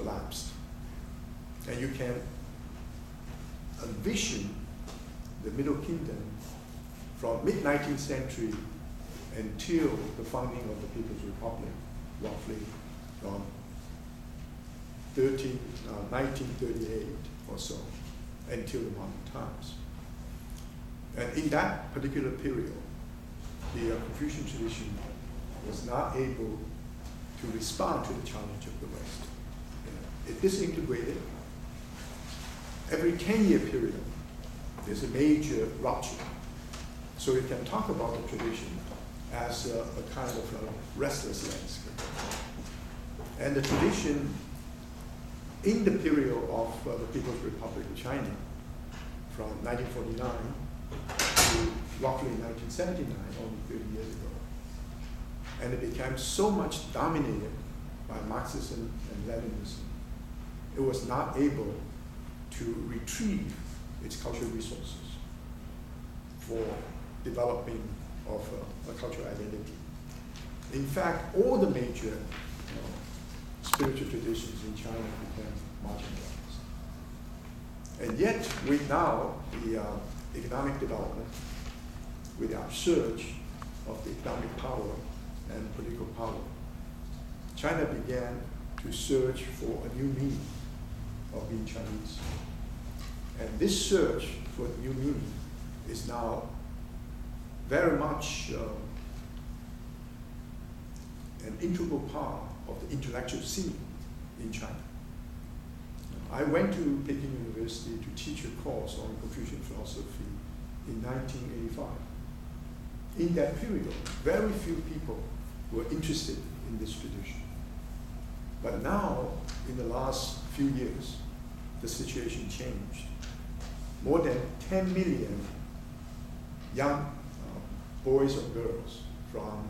collapsed. And you can envision the Middle Kingdom from mid-19th century until the founding of the People's Republic, roughly from 1938 or so, until the modern times. And in that particular period, the Confucian tradition was not able to respond to the challenge of the West. It disintegrated. Every 10-year period, there's a major rupture. So you can talk about the tradition as a kind of a restless landscape. And the tradition in the period of the People's Republic of China, from 1949 to roughly 1979, only 30 years ago. And it became so much dominated by Marxism and Leninism, it was not able to retrieve its cultural resources for developing of a cultural identity. In fact, all the major spiritual traditions in China became marginalized. And yet, with now the economic development, with the upsurge of the economic power and political power, China began to search for a new meaning of being Chinese. And this search for a new meaning is now very much an integral part of the intellectual scene in China. I went to Peking University to teach a course on Confucian philosophy in 1985. In that period, very few people were interested in this tradition. But now, in the last few years, the situation changed. More than 10 million young boys or girls from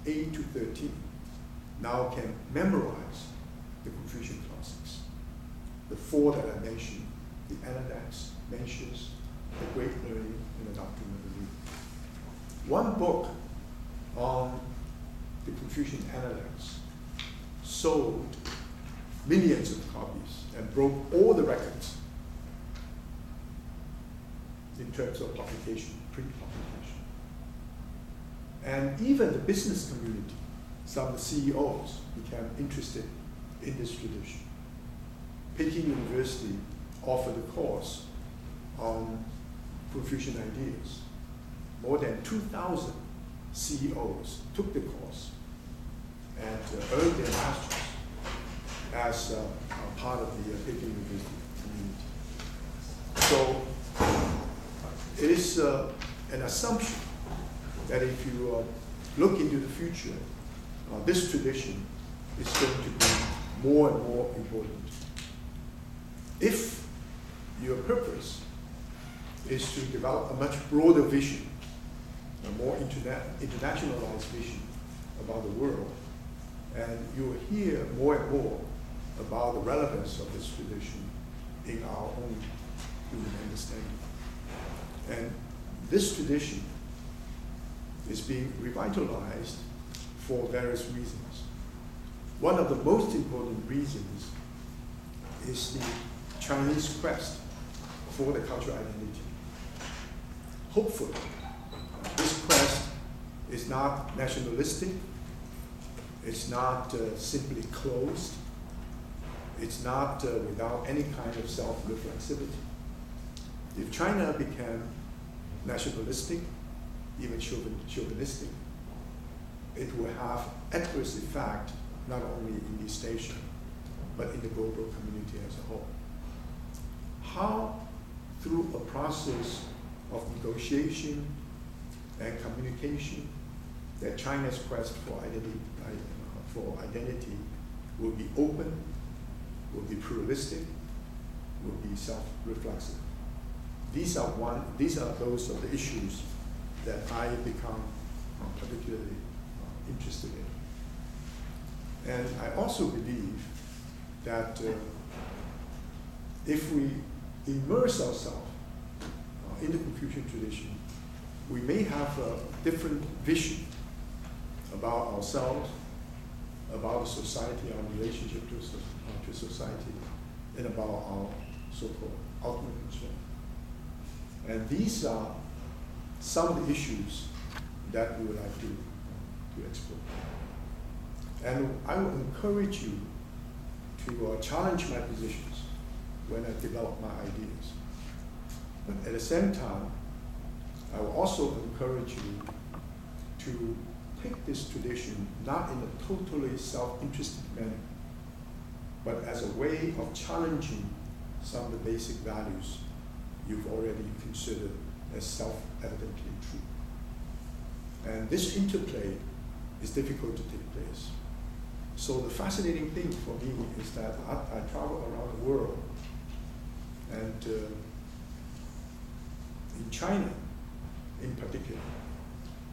8 to 13 now can memorize the Confucian classics. The four that I mentioned, the Analects, Mencius, the Great Learning, and the Doctrine of the Reason. One book on the Confucian Analects sold millions of copies and broke all the records in terms of publication, print publication. And even the business community, some of the CEOs became interested in this tradition. Peking University offered a course on Confucian ideas. More than 2,000 CEOs took the course and earned their masters as part of the Peking University community. So it is an assumption that if you look into the future, this tradition is going to be more and more important. If your purpose is to develop a much broader vision, a more internationalized vision about the world, and you will hear more and more about the relevance of this tradition in our own human understanding. And this tradition is being revitalized for various reasons. One of the most important reasons is the Chinese quest for the cultural identity. Hopefully, this quest is not nationalistic, it's not simply closed, it's not without any kind of self-reflexivity. If China became nationalistic, even chauvinistic, it will have adverse effect not only in East Asia, but in the global community as a whole. How, through a process of negotiation and communication, that China's quest for identity will be open, will be pluralistic, will be self-reflexive. These are those of the issues that I become particularly interested in. And I also believe that if we immerse ourselves in the Confucian tradition, we may have a different vision about ourselves, about society, our relationship to society, and about our so-called ultimate concern. And these are some of the issues that we would like to explore. And I would encourage you to challenge my positions when I develop my ideas. But at the same time, I will also encourage you to take this tradition not in a totally self-interested manner, but as a way of challenging some of the basic values you've already considered as self-evidently true. And this interplay is difficult to take place. So the fascinating thing for me is that I travel around the world, and in China in particular,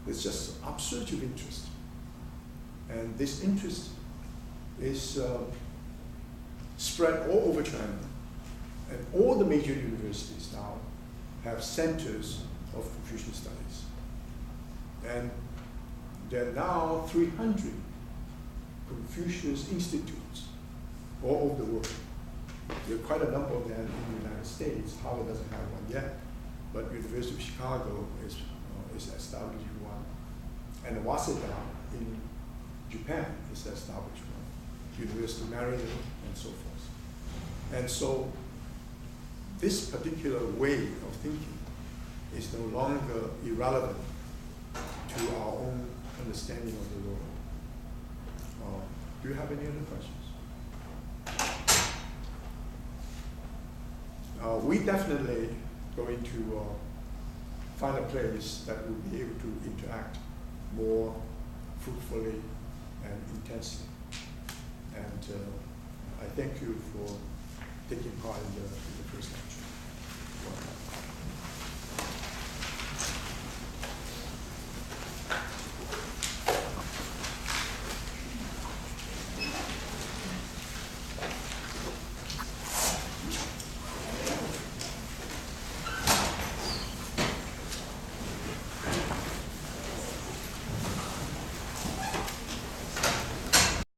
there's just upsurge of interest. And this interest is spread all over China. And all the major universities now have centers of Confucian studies. And there are now 300 Confucius institutes all over the world. There are quite a number of them in the United States. Harvard doesn't have one yet, but University of Chicago is establishing one. And Waseda in Japan is established one. University of Maryland, and so forth. And so this particular way of thinking is no longer irrelevant to our own understanding of the world. Do you have any other questions? We definitely going to find a place that will be able to interact more fruitfully and intensely. And I thank you for taking part in the first lecture.